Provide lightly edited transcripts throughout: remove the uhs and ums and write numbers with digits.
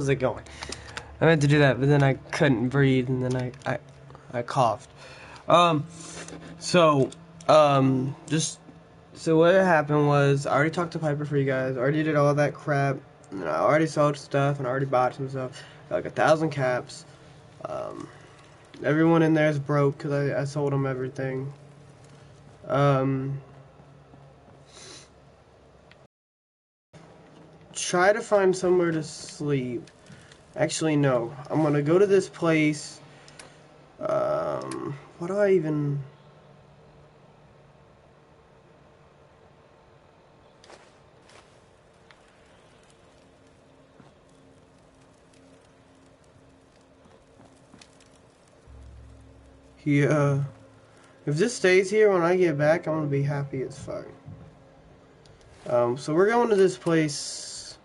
How's it going? I meant to do that, but then I couldn't breathe, and then I coughed. Um, so, just, so what happened was, I already talked to Piper for you guys, already did all that crap, and I already sold stuff, and I already bought some stuff, got like 1,000 caps. Um, Everyone in there is broke, because I sold them everything. Try to find somewhere to sleep. Actually, no. I'm gonna go to this place. What do I even... Yeah. If this stays here when I get back, I'm gonna be happy as fuck. So we're going to this place,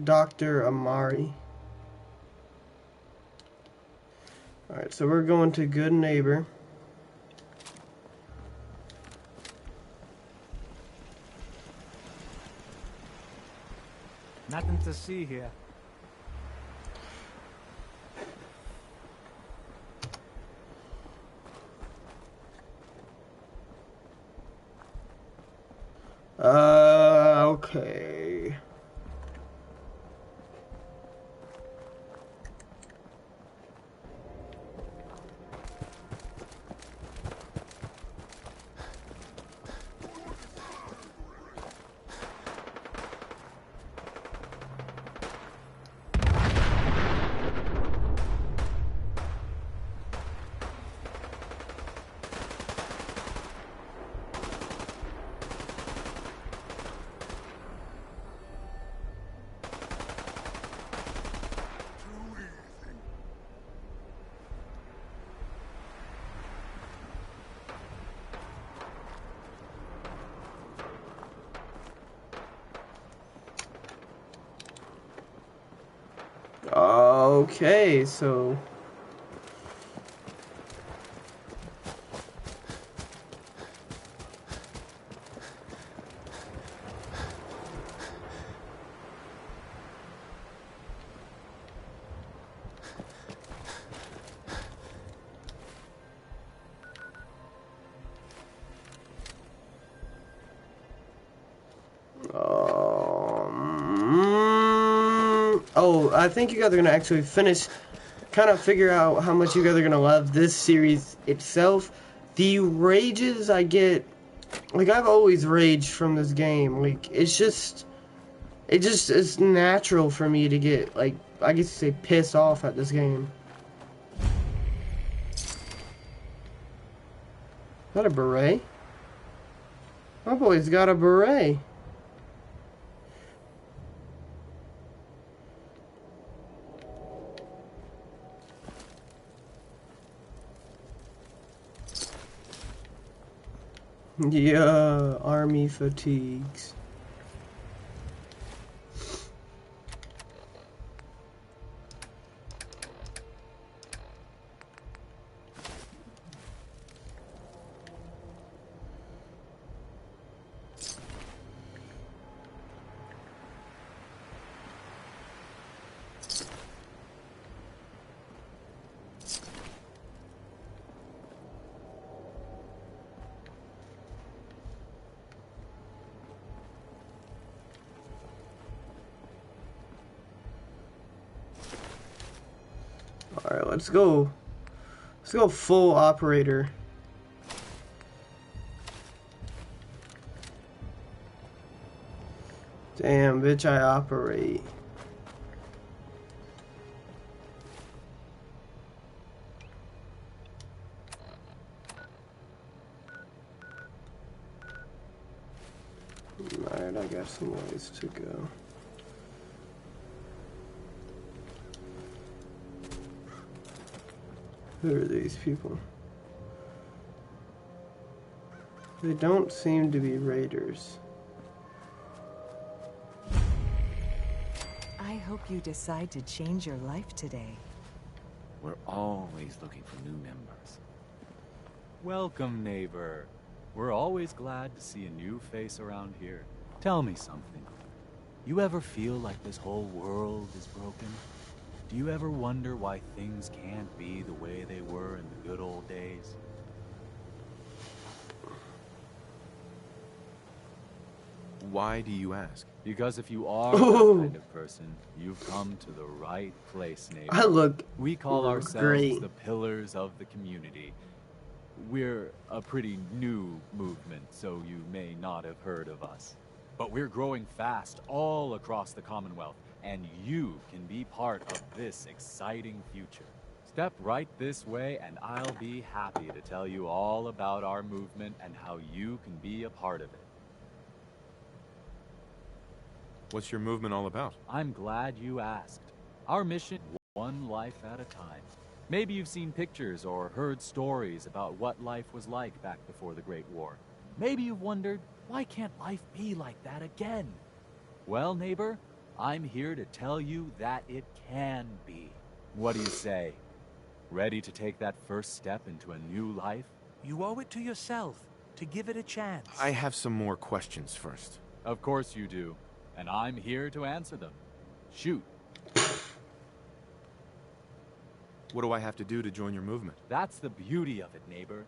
Dr. Amari. Alright, so we're going to Good Neighbor. Nothing to see here. Okay. Okay, so... oh, I think you guys are gonna actually finish, kind of figure out how much you guys are gonna love this series itself. The rages I get, like I've always raged from this game. Like it's natural for me to get, like, I guess you say, pissed off at this game. Is that a beret? My boy's got a beret. Yeah, army fatigues. Alright, let's go. Let's go full operator. Damn, bitch, I operate. Alright, I got some ways to go. Who are these people? They don't seem to be raiders. I hope you decide to change your life today. We're always looking for new members. Welcome, neighbor. We're always glad to see a new face around here. Tell me something. You ever feel like this whole world is broken? Do you ever wonder why things can't be the way they were in the good old days? Why do you ask? Because if you are that kind of person, you've come to the right place, neighbor. I look We call ourselves great. the Pillars of the Community. We're a pretty new movement, so you may not have heard of us. But we're growing fast all across the Commonwealth, and you can be part of this exciting future. Step right this way, and I'll be happy to tell you all about our movement and how you can be a part of it. What's your movement all about? I'm glad you asked. Our mission, one life at a time. Maybe you've seen pictures or heard stories about what life was like back before the Great War. Maybe you've wondered, why can't life be like that again? Well, neighbor, I'm here to tell you that it can be. What do you say? Ready to take that first step into a new life? You owe it to yourself to give it a chance. I have some more questions first. Of course you do, and I'm here to answer them. Shoot. What do I have to do to join your movement? That's the beauty of it, neighbor.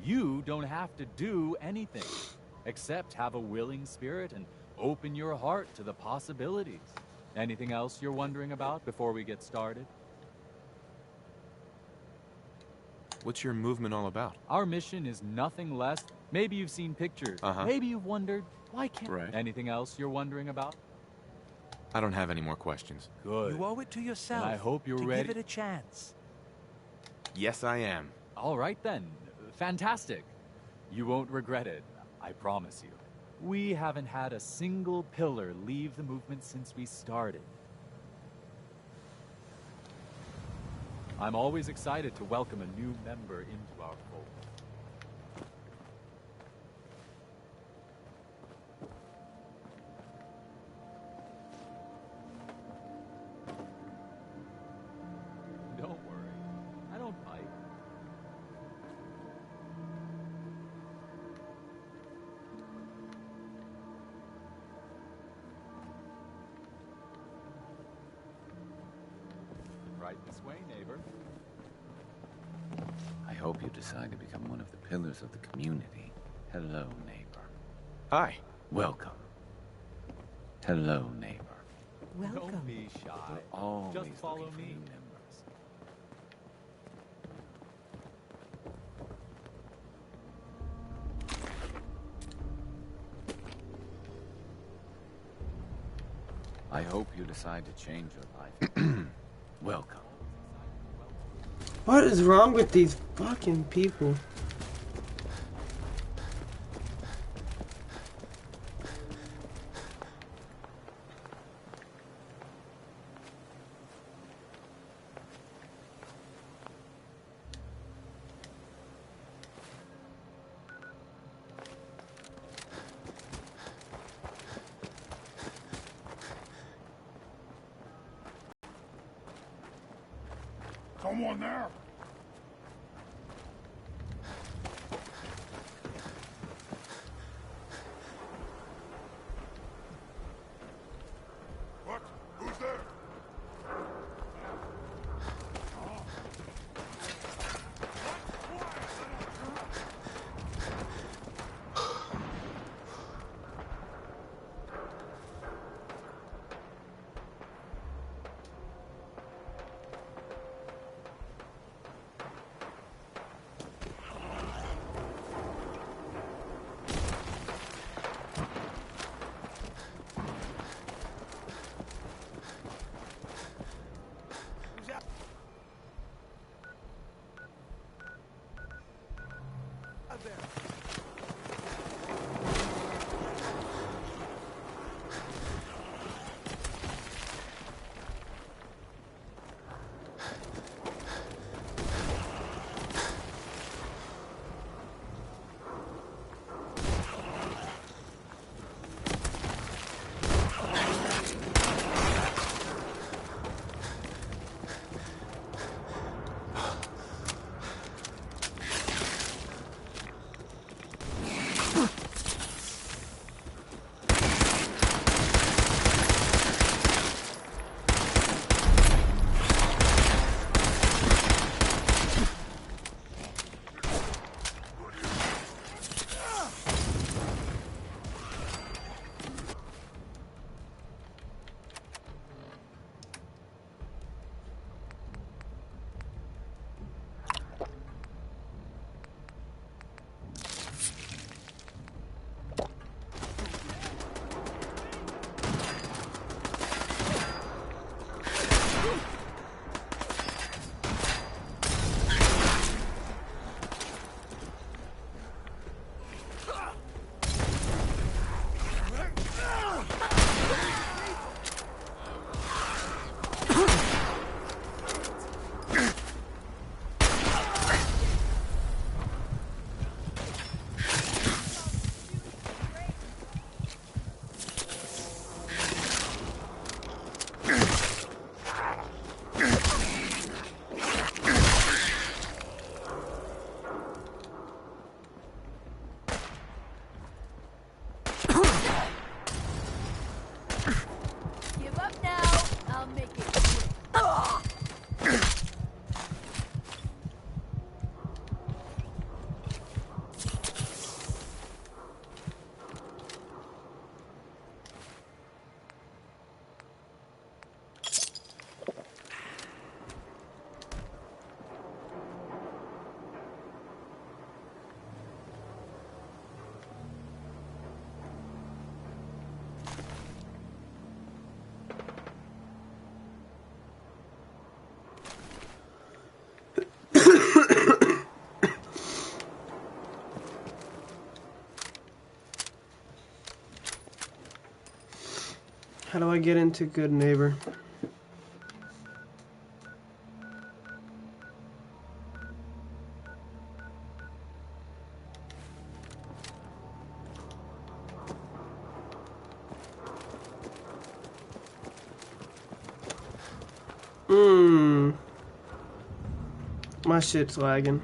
You don't have to do anything, except have a willing spirit and open your heart to the possibilities. Anything else you're wondering about before we get started? What's your movement all about? Our mission is nothing less. Maybe you've seen pictures. Maybe you've wondered, why can't... Right. Anything else you're wondering about? I don't have any more questions. Good. You owe it to yourself And I hope you're to ready. give it a chance. Yes, I am. All right then. Fantastic. You won't regret it, I promise you. We haven't had a single pillar leave the movement since we started. I'm always excited to welcome a new member into our fold. Don't worry, I don't bite. Right this way, neighbor. I hope you decide to become one of the pillars of the community. Hello, neighbor. Hi. Welcome. Hello, neighbor. Welcome. Don't be shy. Always Just follow looking for me. new members. I hope you decide to change your life. Welcome. What is wrong with these fucking people? Someone there? What? Who's there? How do I get into Good Neighbor? My shit's lagging.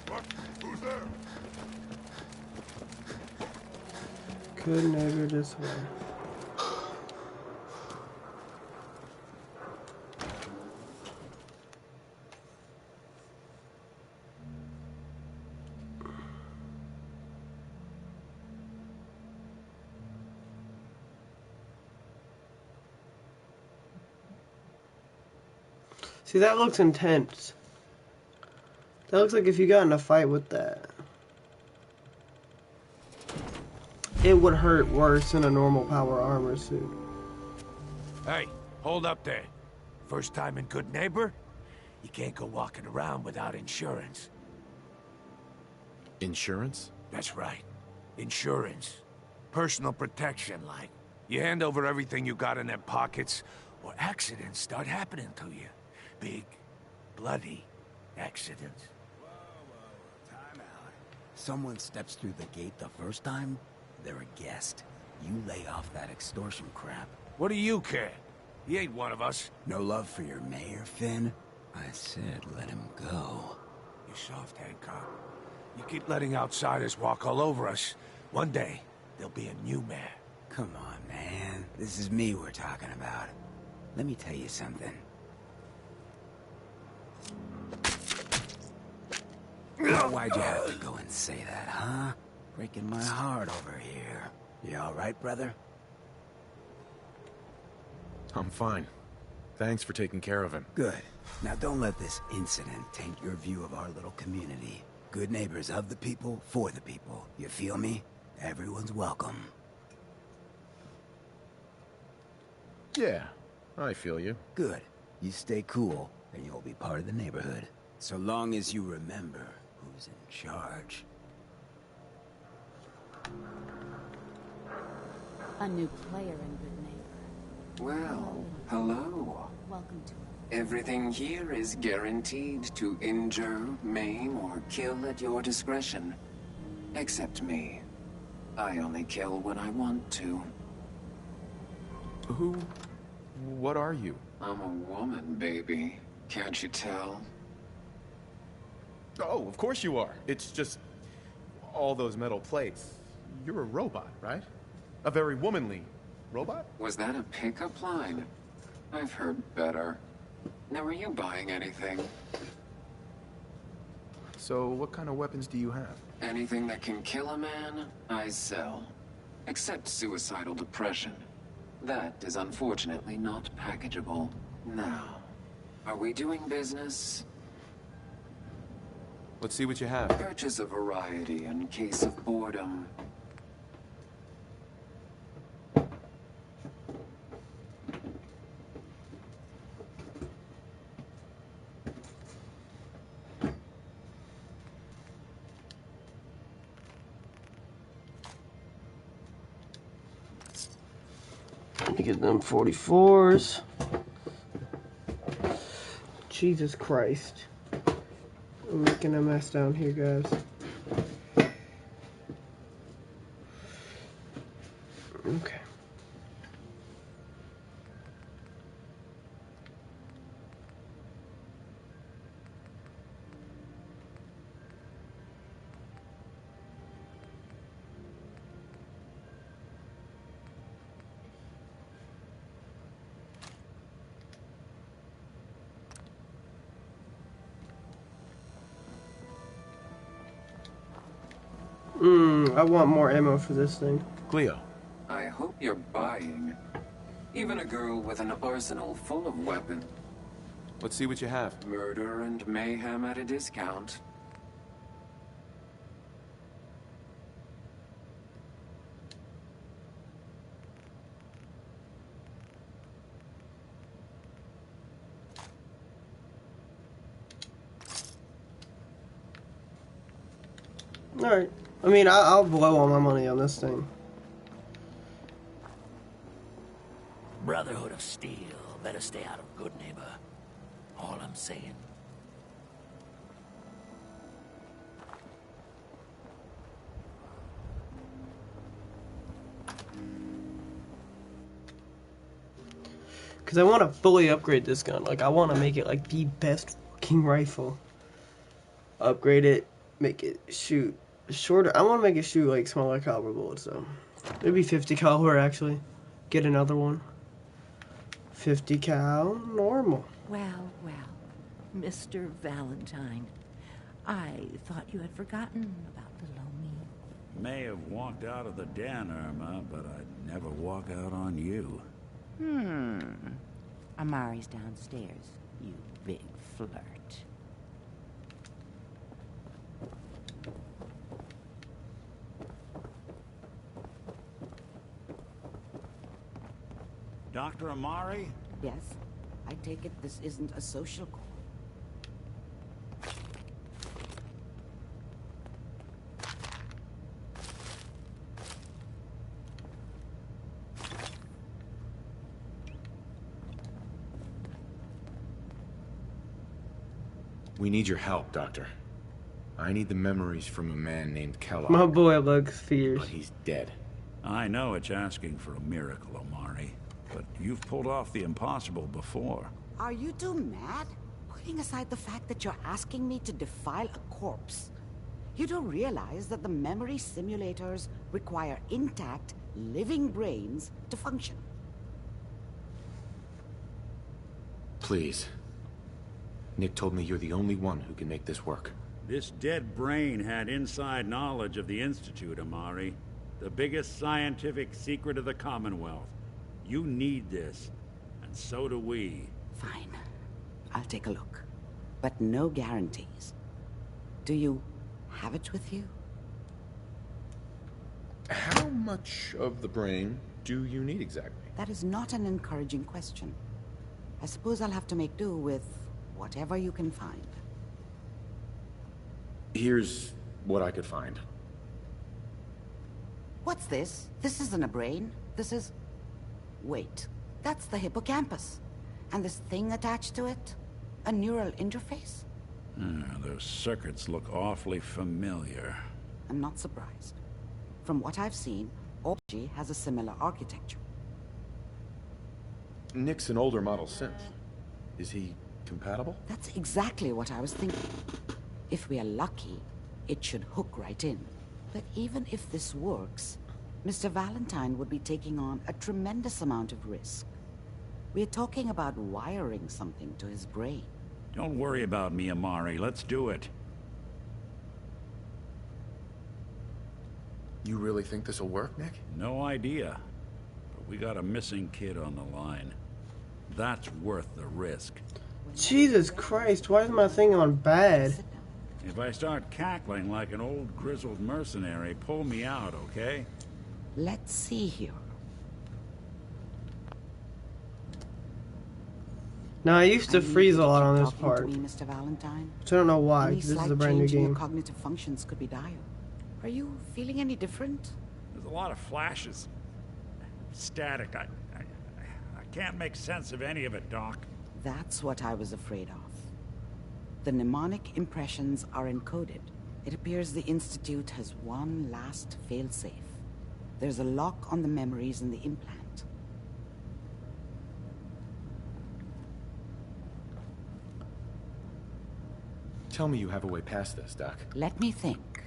What? Who's there? Good Neighbor this way. See, that looks intense. That looks like if you got in a fight with that, it would hurt worse than a normal power armor suit. Hey, hold up there. First time in Good Neighbor? You can't go walking around without insurance. Insurance? That's right. Insurance. Personal protection, like. You hand over everything you got in them pockets, or accidents start happening to you. Big, bloody accidents. Time out. Someone steps through the gate the first time, they're a guest. You lay off that extortion crap. What do you care? He ain't one of us. No love for your mayor, Finn? I said let him go. You soft, Hancock. You keep letting outsiders walk all over us. One day, there'll be a new mayor. Come on, man. This is me we're talking about. Let me tell you something. Why'd you have to go and say that, huh? Breaking my heart over here. You all right, brother? I'm fine. Thanks for taking care of him. Good. Now don't let this incident taint your view of our little community. Good neighbors of the people, for the people. You feel me? Everyone's welcome. Yeah, I feel you. Good. You stay cool, and you'll be part of the neighborhood. So long as you remember who's in charge. A new player in Good Neighbor. Well, hello. Welcome to it. Everything here is guaranteed to injure, maim, or kill at your discretion. Except me. I only kill when I want to. What are you? I'm a woman, baby. Can't you tell? Oh, of course you are. It's just all those metal plates. You're a robot, right? A very womanly robot? Was that a pickup line? I've heard better. Now, are you buying anything? So what kind of weapons do you have? Anything that can kill a man, I sell. Except suicidal depression. That is unfortunately not packageable. Now, are we doing business? Let's see what you have. Purchase a variety in case of boredom. Let me get them 44s. Jesus Christ. I'm making a mess down here, guys. Okay. I want more ammo for this thing. Cleo. I hope you're buying. Even a girl with an arsenal full of weapons. Let's see what you have. Murder and mayhem at a discount. Alright. I mean, I'll blow all my money on this thing. Brotherhood of Steel better stay out of Good Neighbor. All I'm saying. Because I want to fully upgrade this gun. Like, I want to make it, like, the best fucking rifle. Upgrade it. Make it shoot shorter. I want to make it shoot, like, smaller caliber bullets, though. Maybe 50 caliber, actually. Get another one. 50 cal, normal. Well, Mr. Valentine. I thought you had forgotten about little me. May have walked out of the den, Irma, but I'd never walk out on you. Amari's downstairs, you big flirt. Dr. Amari? Yes? I take it this isn't a social call. We need your help, Doctor. I need the memories from a man named Kellogg. My boy looks fierce. But he's dead. I know it's asking for a miracle, Amari, but you've pulled off the impossible before. Are you two mad? Putting aside the fact that you're asking me to defile a corpse, you don't realize that the memory simulators require intact, living brains to function. Please. Nick told me you're the only one who can make this work. This dead brain had inside knowledge of the Institute, Amari. The biggest scientific secret of the Commonwealth. You need this, and so do we. Fine. I'll take a look. But no guarantees. Do you have it with you? How much of the brain do you need exactly? That is not an encouraging question. I suppose I'll have to make do with whatever you can find. Here's what I could find. What's this? This isn't a brain. This is... Wait. That's the hippocampus. And this thing attached to it? A neural interface? Those circuits look awfully familiar. I'm not surprised. From what I've seen, Orgy has a similar architecture. Nick's an older model synth. Is he compatible? That's exactly what I was thinking. If we are lucky, it should hook right in. But even if this works, Mr. Valentine would be taking on a tremendous amount of risk. We're talking about wiring something to his brain. Don't worry about me, Amari. Let's do it. You really think this'll work, Nick? No idea. But we got a missing kid on the line. That's worth the risk. Jesus Christ, why is my thing on bad? If I start cackling like an old grizzled mercenary, pull me out, okay? Let's see here. Now, I used to freeze a lot on this To part. me, Mr. Valentine. Which I don't know why, Any because this is a slight brand new change in your game. cognitive functions could be dire. Are you feeling any different? There's a lot of flashes. Static. I can't make sense of any of it, Doc. That's what I was afraid of. The mnemonic impressions are encoded. It appears the Institute has one last failsafe. There's a lock on the memories in the implant. Tell me you have a way past this, Doc. Let me think.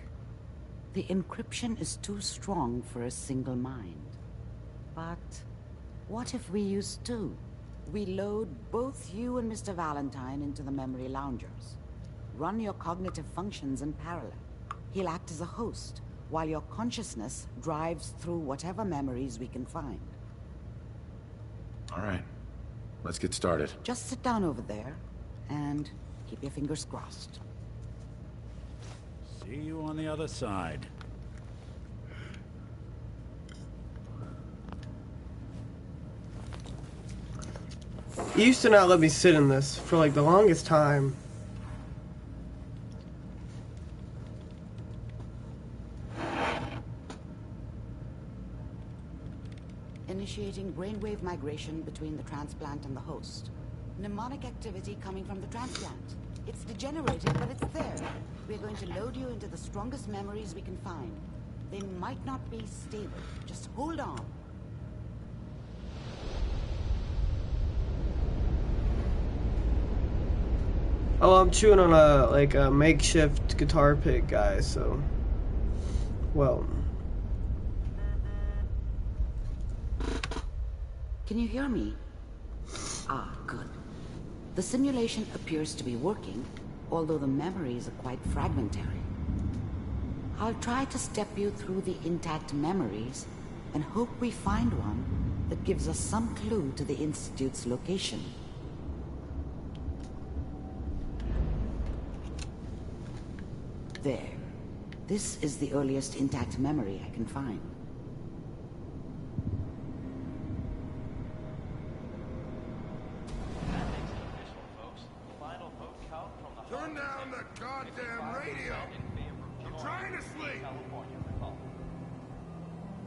The encryption is too strong for a single mind. But what if we use two? We load both you and Mr. Valentine into the memory loungers. Run your cognitive functions in parallel. He'll act as a host, while your consciousness drives through whatever memories we can find. All right. Let's get started. Just sit down over there, and keep your fingers crossed. See you on the other side. He used to not let me sit in this for like the longest time. Initiating generating brainwave migration between the transplant and the host. Mnemonic activity coming from the transplant. It's degenerated, but it's there. We're going to load you into the strongest memories we can find. They might not be stable. Just hold on. Oh, I'm chewing on a makeshift guitar pick, guys, so well. Can you hear me? Ah, good. The simulation appears to be working, although the memories are quite fragmentary. I'll try to step you through the intact memories and hope we find one that gives us some clue to the Institute's location. There. This is the earliest intact memory I can find. Turn down the goddamn radio! I'm trying to sleep!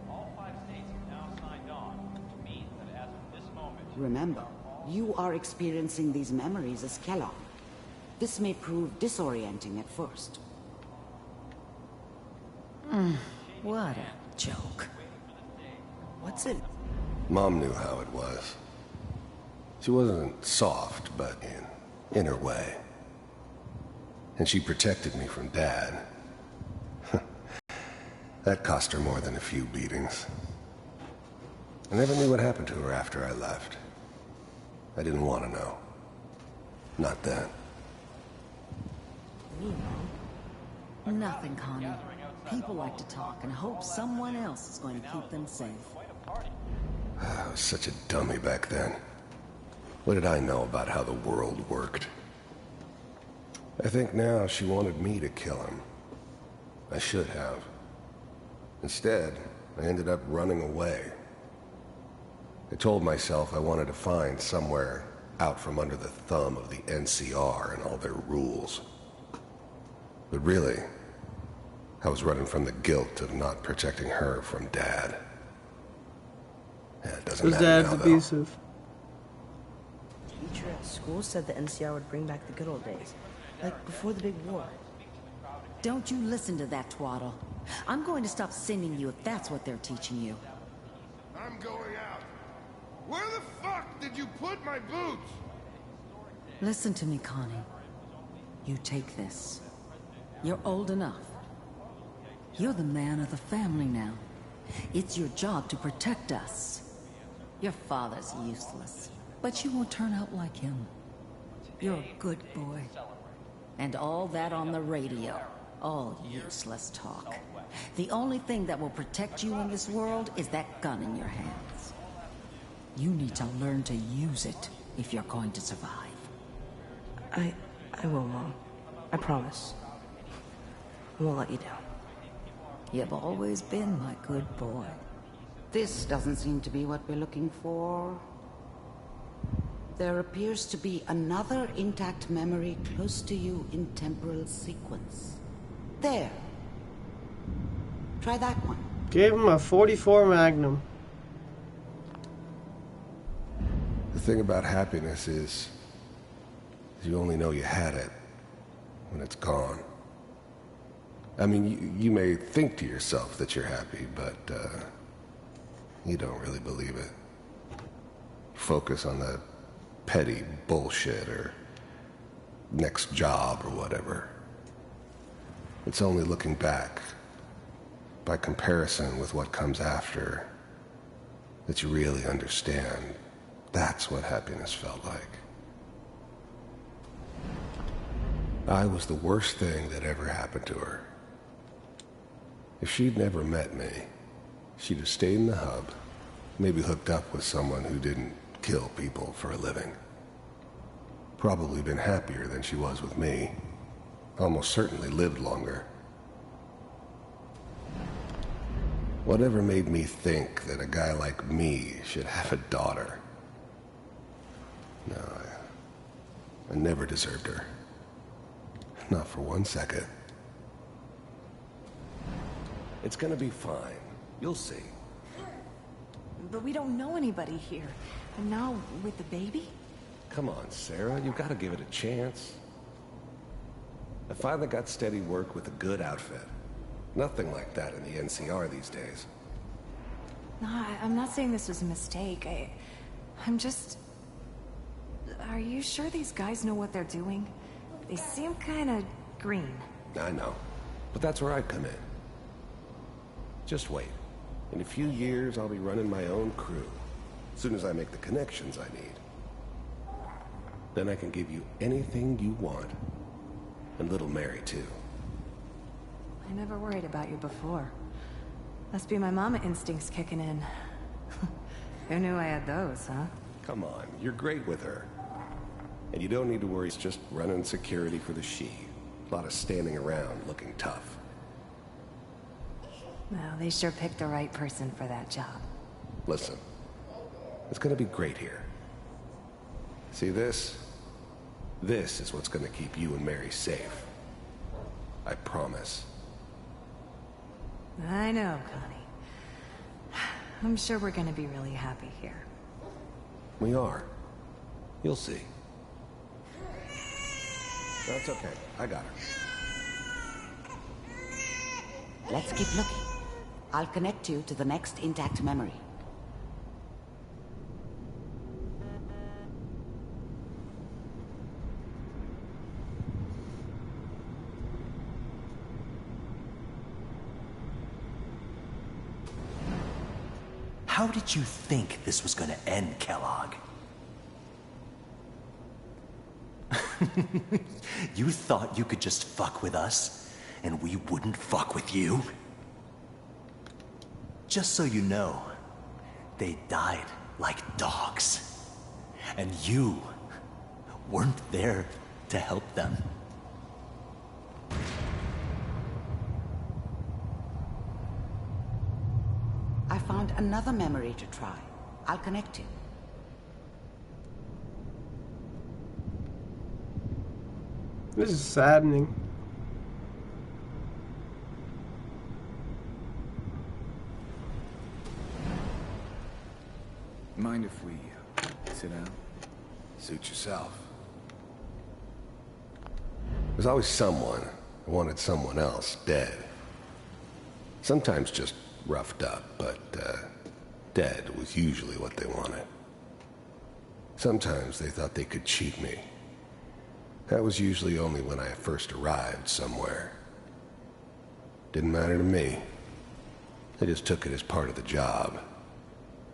All 5 states have now signed on, which means that as of this moment... Remember, you are experiencing these memories as Kellogg. This may prove disorienting at first. What a joke. What's it? Mom knew how it was. She wasn't soft, but in her way. And she protected me from Dad. That cost her more than a few beatings. I never knew what happened to her after I left. I didn't want to know. Not then. Nothing, Connie. People like to talk and hope someone else is going to keep them safe. I was such a dummy back then. What did I know about how the world worked? I think now she wanted me to kill him. I should have. Instead, I ended up running away. I told myself I wanted to find somewhere out from under the thumb of the NCR and all their rules. But really, I was running from the guilt of not protecting her from Dad. Yeah, it doesn't matter Dad's now, though. abusive. Teacher at school said the NCR would bring back the good old days, like before the big war. Don't you listen to that twaddle. I'm going to stop sending you if that's what they're teaching you. I'm going out. Where the fuck did you put my boots? Listen to me, Connie. You take this. You're old enough. You're the man of the family now. It's your job to protect us. Your father's useless, but you won't turn out like him. You're a good boy. And all that on the radio, all useless talk. The only thing that will protect you in this world is that gun in your hands. You need to learn to use it if you're going to survive. I will, Mom. I promise. I won't let you down. You've always been my good boy. This doesn't seem to be what we're looking for. There appears to be another intact memory close to you in temporal sequence. There. Try that one. Gave him a 44 Magnum. The thing about happiness is you only know you had it when it's gone. I mean, you may think to yourself that you're happy, but you don't really believe it. Focus on the petty bullshit or next job or whatever. It's only looking back, by comparison with what comes after, that you really understand. That's what happiness felt like. I was the worst thing that ever happened to her. If she'd never met me, she'd have stayed in the hub, maybe hooked up with someone who didn't kill people for a living. Probably been happier than she was with me. Almost certainly lived longer. Whatever made me think that a guy like me should have a daughter? No, I never deserved her. Not for 1 second. It's gonna be fine. You'll see. But we don't know anybody here. And now, with the baby? Come on, Sarah, you gotta give it a chance. I finally got steady work with a good outfit. Nothing like that in the NCR these days. No, I'm not saying this was a mistake. I'm just... Are you sure these guys know what they're doing? They seem kinda green. I know, but that's where I come in. Just wait. In a few years, I'll be running my own crew. As soon as I make the connections I need. Then I can give you anything you want. And little Mary, too. I never worried about you before. Must be my mama instincts kicking in. Who knew I had those, huh? Come on, you're great with her. And you don't need to worry, it's just running security for the she. A lot of standing around looking tough. Well, they sure picked the right person for that job. Listen, it's gonna be great here. See this? This is what's gonna keep you and Mary safe. I promise. I know, Connie. I'm sure we're gonna be really happy here. We are. You'll see. That's okay. I got her. Let's keep looking. I'll connect you to the next intact memory. How did you think this was gonna end, Kellogg? You thought you could just fuck with us, and we wouldn't fuck with you? Just so you know, they died like dogs. And you weren't there to help them. I found another memory to try. I'll connect you. This is saddening. Mind if we sit down? Suit yourself. There's always someone who wanted someone else dead. Sometimes just roughed up, but dead was usually what they wanted. Sometimes they thought they could cheat me. That was usually only when I first arrived somewhere. Didn't matter to me. They just took it as part of the job.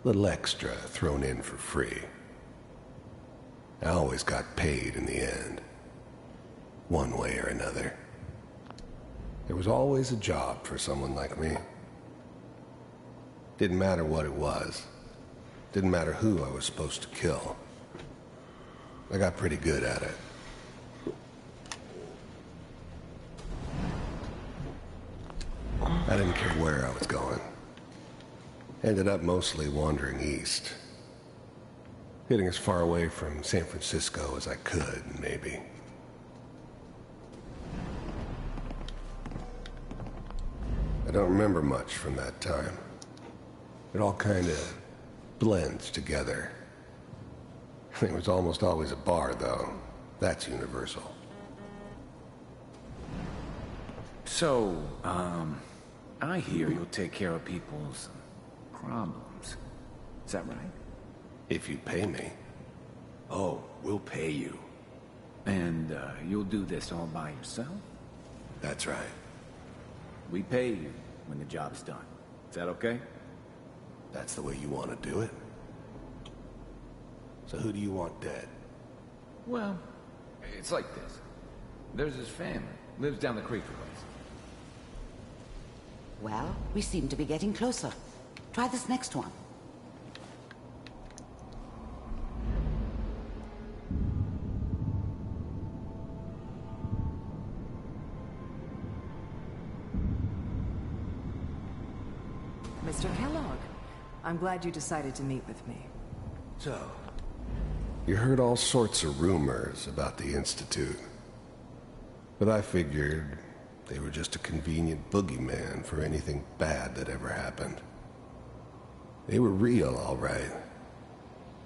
Little extra thrown in for free. I always got paid in the end. One way or another. There was always a job for someone like me. Didn't matter what it was. Didn't matter who I was supposed to kill. I got pretty good at it. I didn't care where I was going. Ended up mostly wandering east. Getting as far away from San Francisco as I could, maybe. I don't remember much from that time. It all kind of blends together. It was almost always a bar, though. That's universal. So, I hear you'll take care of people's problems. Is that right? If you pay me. Oh, we'll pay you. And, you'll do this all by yourself? That's right. We pay you when the job's done. Is that okay? That's the way you want to do it? So who do you want dead? Well, it's like this. There's his family. Lives down the creek a ways. Well, we seem to be getting closer. Try this next one. Mr. Kellogg, I'm glad you decided to meet with me. So, you heard all sorts of rumors about the Institute. But I figured they were just a convenient boogeyman for anything bad that ever happened. They were real, all right.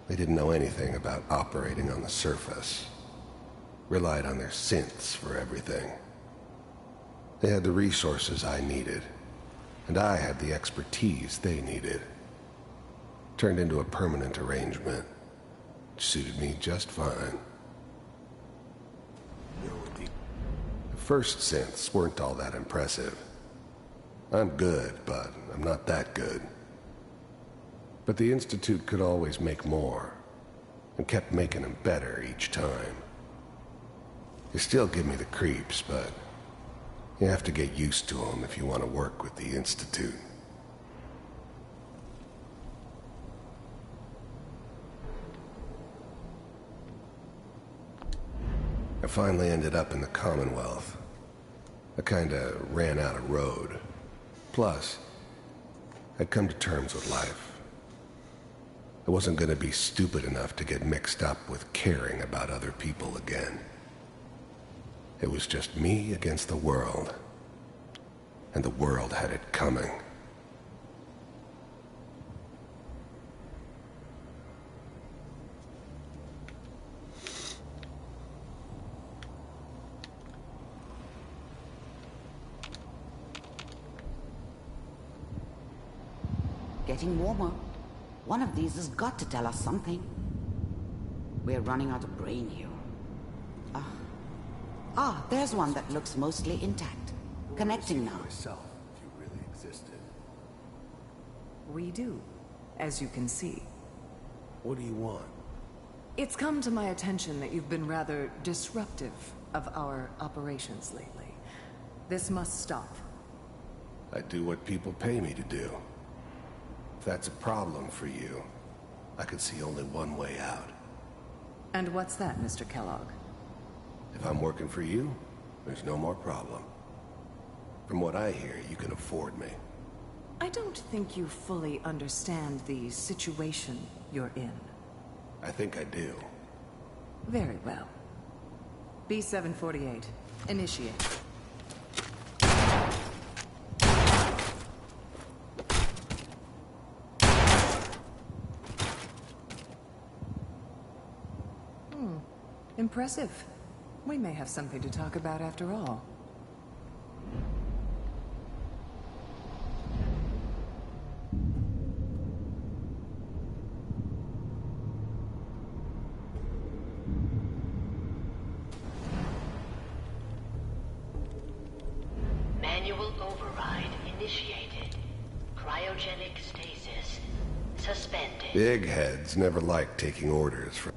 They didn't know anything about operating on the surface. Relied on their synths for everything. They had the resources I needed, and I had the expertise they needed. Turned into a permanent arrangement, which suited me just fine. The first synths weren't all that impressive. I'm good, but I'm not that good. But the Institute could always make more, and kept making them better each time. They still give me the creeps, but you have to get used to them if you want to work with the Institute. I finally ended up in the Commonwealth. I kinda ran out of road. Plus, I'd come to terms with life. I wasn't gonna be stupid enough to get mixed up with caring about other people again. It was just me against the world. And the world had it coming. Getting warmer. One of these has got to tell us something. We're running out of brain here. There's one that looks mostly intact. Connecting now. Myself, if you really existed. We do, as you can see. What do you want? It's come to my attention that you've been rather disruptive of our operations lately. This must stop. I do what people pay me to do. If that's a problem for you, I could see only one way out. And what's that, Mr. Kellogg? If I'm working for you, there's no more problem. From what I hear, you can afford me. I don't think you fully understand the situation you're in. I think I do. Very well. B-748, initiate. Impressive. We may have something to talk about after all. Manual override initiated. Cryogenic stasis suspended. Big heads never liked taking orders from...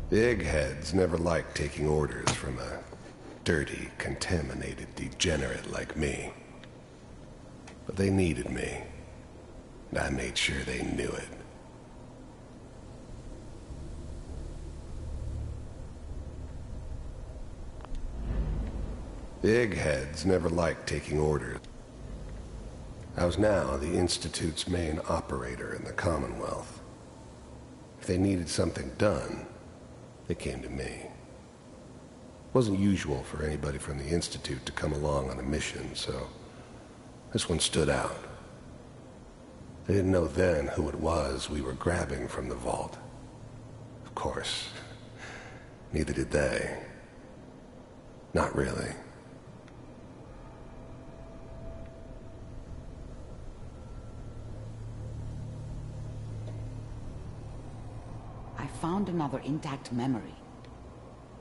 Big heads never liked taking orders from a dirty, contaminated degenerate like me. But they needed me, and I made sure they knew it. Big heads never liked taking orders. I was now the Institute's main operator in the Commonwealth. If they needed something done, they came to me. It wasn't usual for anybody from the Institute to come along on a mission, so this one stood out. They didn't know then who it was we were grabbing from the vault. Of course, neither did they. Not really. I found another intact memory.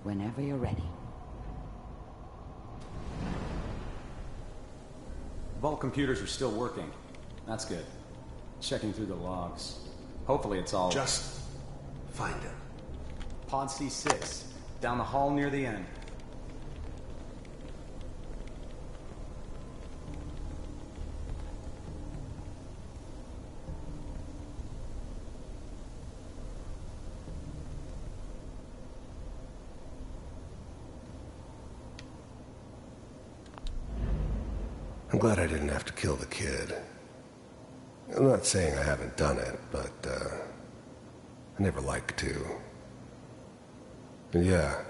Whenever you're ready. Vault computers are still working. That's good. Checking through the logs. Hopefully it's all... Just find him. Pod C6, down the hall near the end. I'm glad I didn't have to kill the kid. I'm not saying I haven't done it, but, I never like to. And yeah,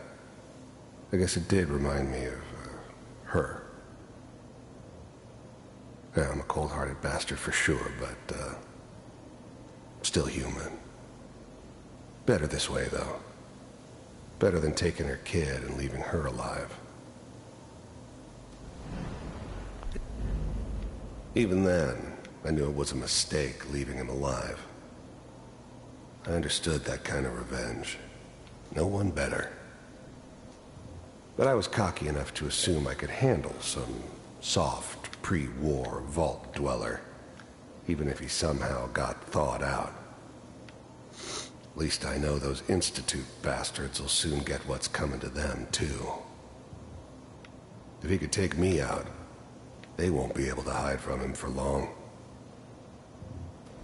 I guess it did remind me of, her. Yeah, I'm a cold-hearted bastard for sure, but, still human. Better this way, though. Better than taking her kid and leaving her alive. Even then, I knew it was a mistake leaving him alive. I understood that kind of revenge. No one better. But I was cocky enough to assume I could handle some soft, pre-war vault dweller, even if he somehow got thawed out. At least I know those Institute bastards will soon get what's coming to them, too. If he could take me out, they won't be able to hide from him for long.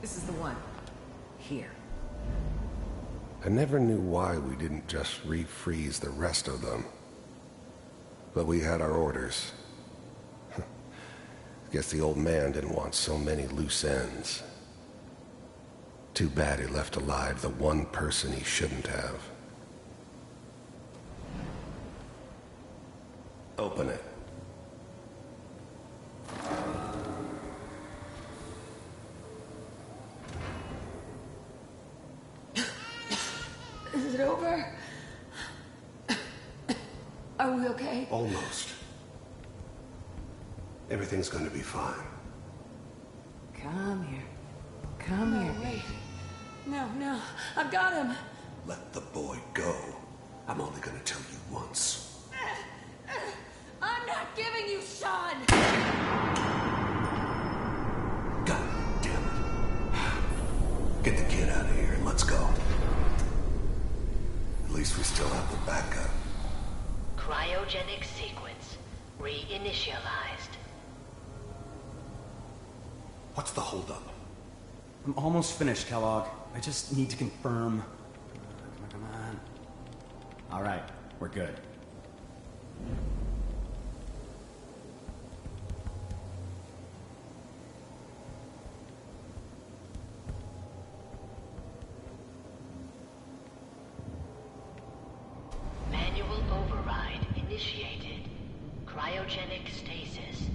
This is the one. Here. I never knew why we didn't just refreeze the rest of them. But we had our orders. Guess the old man didn't want so many loose ends. Too bad he left alive the one person he shouldn't have. Open it. Is it over? Are we okay? Almost. Everything's going to be fine. Come here. Come here. Wait. No. I've got him. Let the boy go. I'm only going to tell you once. I'm not giving you Sean! God damn it. Get the kid out of here and let's go. At least we still have the backup. Cryogenic sequence reinitialized. What's the holdup? I'm almost finished, Kellogg. I just need to confirm. Come on. All right, we're good. Manual override initiated. Cryogenic stasis.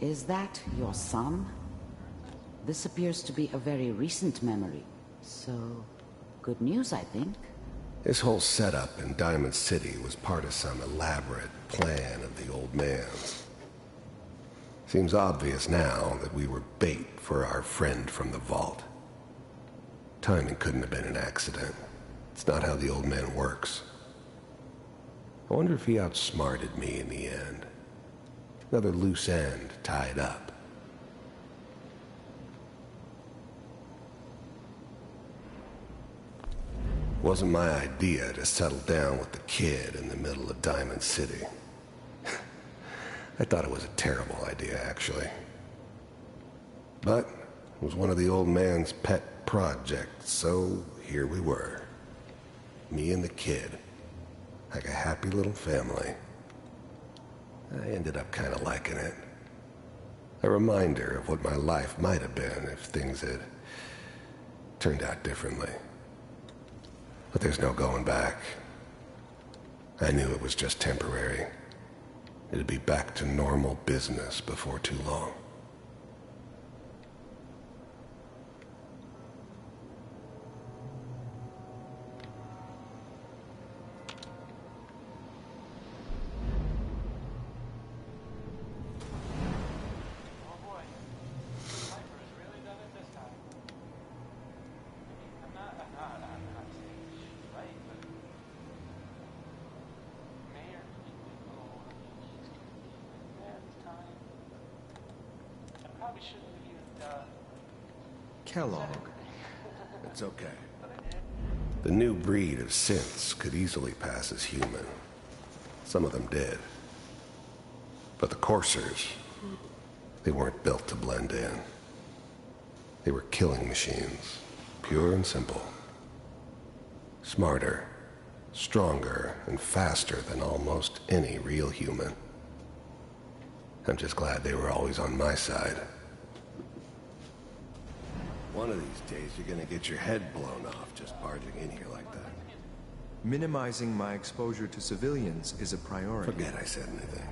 Is that your son? This appears to be a very recent memory. So, good news, I think. This whole setup in Diamond City was part of some elaborate plan of the old man's. Seems obvious now that we were bait for our friend from the vault. Timing couldn't have been an accident. It's not how the old man works. I wonder if he outsmarted me in the end. Another loose end tied up. Wasn't my idea to settle down with the kid in the middle of Diamond City. I thought it was a terrible idea, actually. But it was one of the old man's pet projects, so here we were. Me and the kid. Like a happy little family. I ended up kind of liking it. A reminder of what my life might have been if things had turned out differently. But there's no going back. I knew it was just temporary. It'd be back to normal business before too long. Kellogg. It's okay. The new breed of synths could easily pass as human. Some of them did. But the coursers, they weren't built to blend in. They were killing machines, pure and simple. Smarter, stronger, and faster than almost any real human. I'm just glad they were always on my side. One of these days, you're gonna get your head blown off just barging in here like that. Minimizing my exposure to civilians is a priority. Forget I said anything.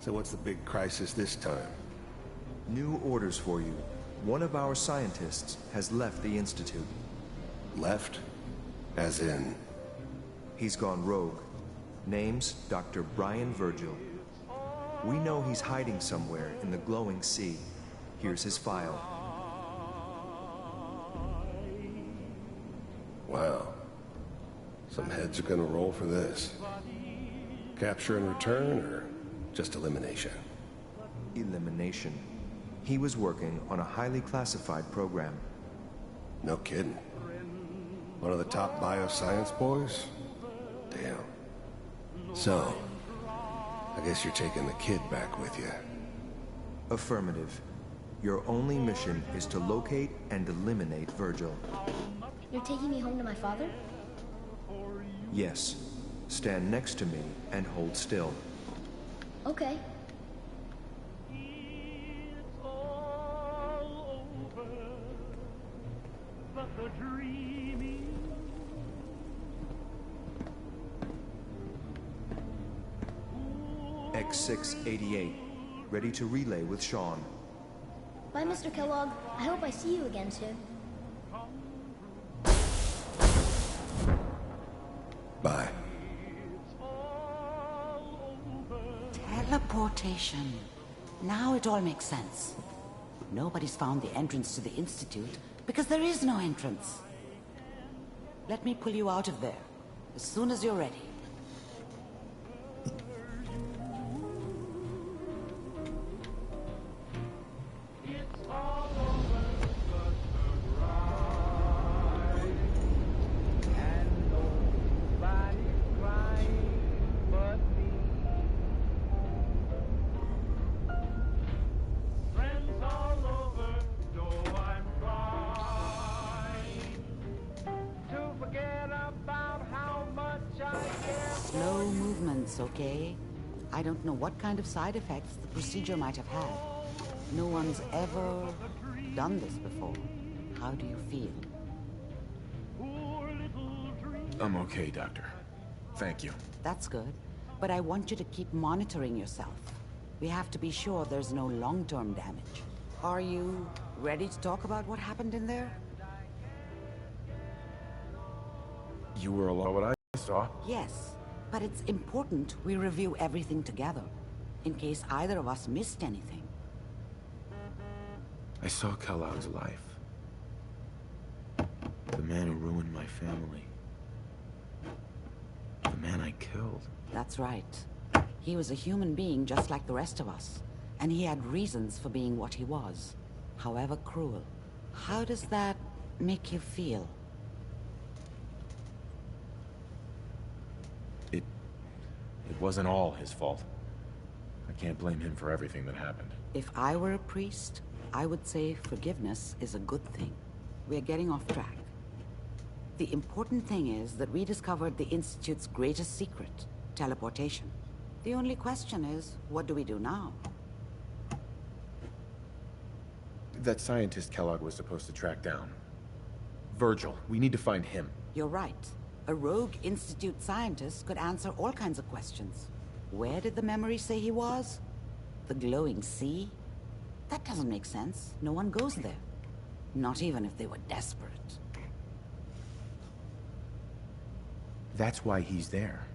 So what's the big crisis this time? New orders for you. One of our scientists has left the Institute. Left? As in? He's gone rogue. Name's Dr. Brian Virgil. We know he's hiding somewhere in the glowing sea. Here's his file. Wow. Some heads are gonna roll for this. Capture and return, or just elimination? Elimination. He was working on a highly classified program. No kidding. One of the top bioscience boys? Damn. So, I guess you're taking the kid back with you. Affirmative. Your only mission is to locate and eliminate Virgil. You're taking me home to my father? Yes. Stand next to me and hold still. Okay. X688. Ready to relay with Sean. Bye, Mr. Kellogg. I hope I see you again soon. Bye. Teleportation. Now it all makes sense. Nobody's found the entrance to the Institute because there is no entrance. Let me pull you out of there as soon as you're ready. Slow movements, okay? I don't know what kind of side effects the procedure might have had. No one's ever done this before. How do you feel? I'm okay, Doctor. Thank you. That's good. But I want you to keep monitoring yourself. We have to be sure there's no long-term damage. Are you ready to talk about what happened in there? You were alone what I saw. Yes, but it's important we review everything together, in case either of us missed anything. I saw Kellogg's life. The man who ruined my family. The man I killed. That's right. He was a human being just like the rest of us, and he had reasons for being what he was, however cruel. How does that make you feel? It wasn't all his fault. I can't blame him for everything that happened. If I were a priest, I would say forgiveness is a good thing. We're getting off track. The important thing is that we discovered the Institute's greatest secret, teleportation. The only question is, what do we do now? That scientist Kellogg was supposed to track down. Virgil, we need to find him. You're right. A rogue Institute scientist could answer all kinds of questions. Where did the memory say he was? The glowing sea? That doesn't make sense. No one goes there. Not even if they were desperate. That's why he's there.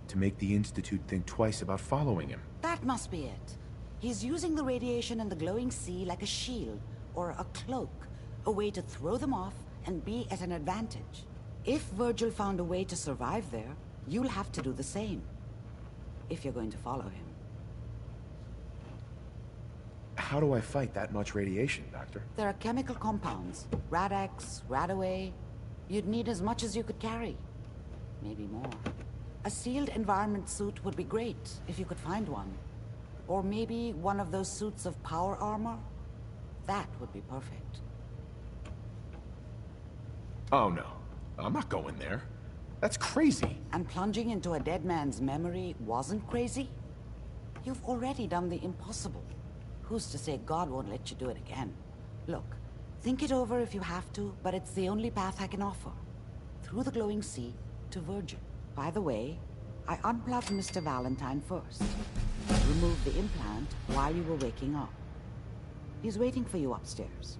To make the Institute think twice about following him. That must be it. He's using the radiation in the glowing sea like a shield, or a cloak. A way to throw them off and be at an advantage. If Virgil found a way to survive there, you'll have to do the same. If you're going to follow him. How do I fight that much radiation, Doctor? There are chemical compounds. Rad-X, Radaway. You'd need as much as you could carry. Maybe more. A sealed environment suit would be great, if you could find one. Or maybe one of those suits of power armor? That would be perfect. Oh no. I'm not going there. That's crazy. And plunging into a dead man's memory wasn't crazy? You've already done the impossible. Who's to say God won't let you do it again? Look, think it over if you have to, but it's the only path I can offer. Through the glowing sea, to Virgil. By the way, I unplugged Mr. Valentine first. Removed the implant while you were waking up. He's waiting for you upstairs.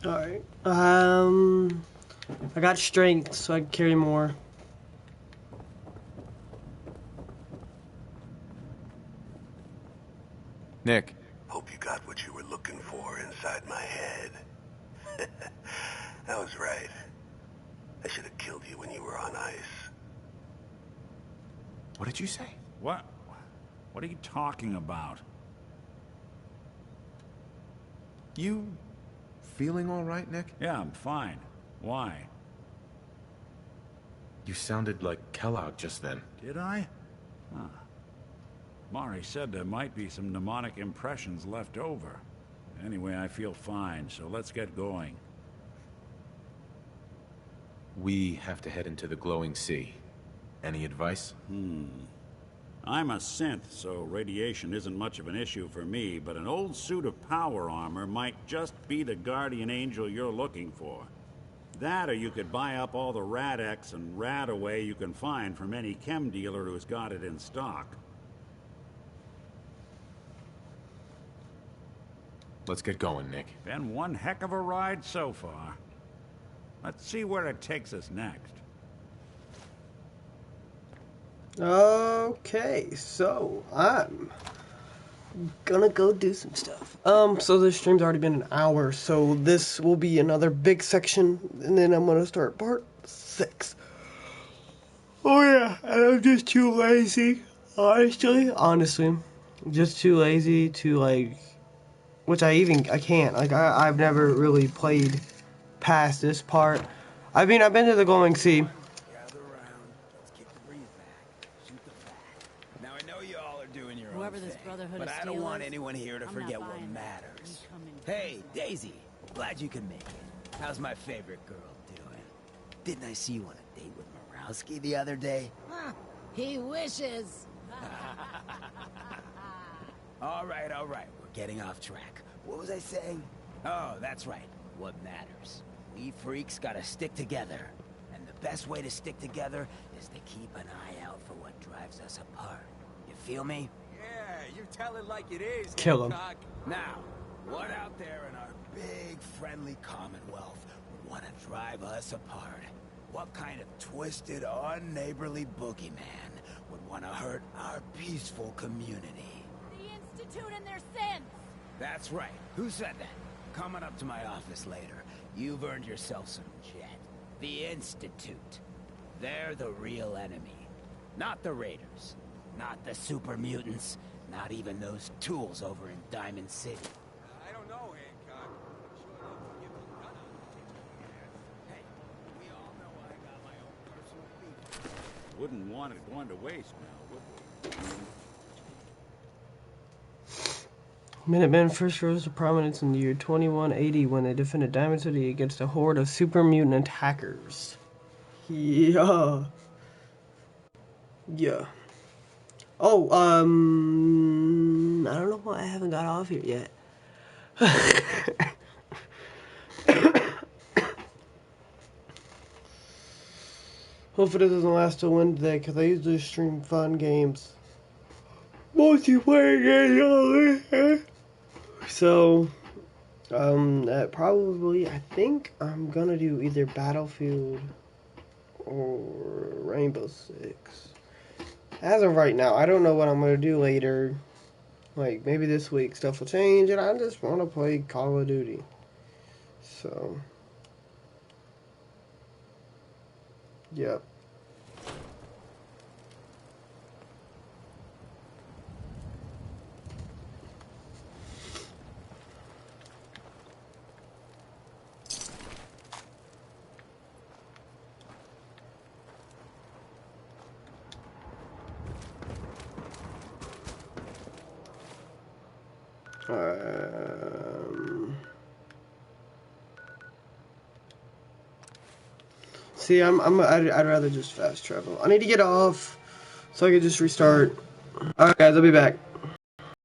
Alright. I got strength, so I can carry more. Nick. Hope you got what you were looking for inside my head. I was right. I should have killed you when you were on ice. What did you say? What? What are you talking about? You feeling all right, Nick? Yeah, I'm fine. Why? You sounded like Kellogg just then. Did I? Huh. Mari said there might be some mnemonic impressions left over. Anyway, I feel fine, so let's get going. We have to head into the glowing sea. Any advice? I'm a synth, so radiation isn't much of an issue for me, but an old suit of power armor might just be the guardian angel you're looking for. That, or you could buy up all the Rad-X and Rad-Away you can find from any chem dealer who's got it in stock. Let's get going, Nick. Been one heck of a ride so far. Let's see where it takes us next. Okay, so I'm gonna go do some stuff. So this stream's already been an hour, so this will be another big section, and then I'm gonna start part 6. Oh yeah, and I'm just too lazy, honestly, just too lazy to, like, which I can't, like, I've never really played past this part. I mean, I've been to the Glowing Sea. Whoever this Brotherhood but I don't want anyone here to forget what matters. Hey, Daisy, glad you can make it. How's my favorite girl doing? Didn't I see you on a date with Morowski the other day? He wishes. All right, we're getting off track. What was I saying? Oh, that's right. What matters. We freaks gotta stick together. And the best way to stick together is to keep an eye out for what drives us apart. You feel me? Yeah, you tell it like it is. Kill him. Now, what out there in our big, friendly Commonwealth would want to drive us apart? What kind of twisted, unneighborly boogeyman would want to hurt our peaceful community? The Institute and their sins! That's right. Who said that? Coming up to my office later. You've earned yourself some jet. The Institute. They're the real enemy. Not the Raiders. Not the super mutants. Not even those tools over in Diamond City. I don't know, Hancock. I'm sure they can give a gun on. Hey, we all know I got my own personal beef. Wouldn't want it going to waste now, would we? Minutemen first rose to prominence in the year 2180 when they defended Diamond City against a horde of super mutant attackers. Yeah. Oh, I don't know why I haven't got off here yet. Hopefully it doesn't last till Wednesday, because I usually stream fun games. Multiplayer games. So, probably, I think I'm gonna do either Battlefield or Rainbow Six. As of right now, I don't know what I'm gonna do later. Like, maybe this week stuff will change, and I just want to play Call of Duty. So, yep. See, I'd rather just fast travel. I need to get off so I can just restart. Alright guys, I'll be back.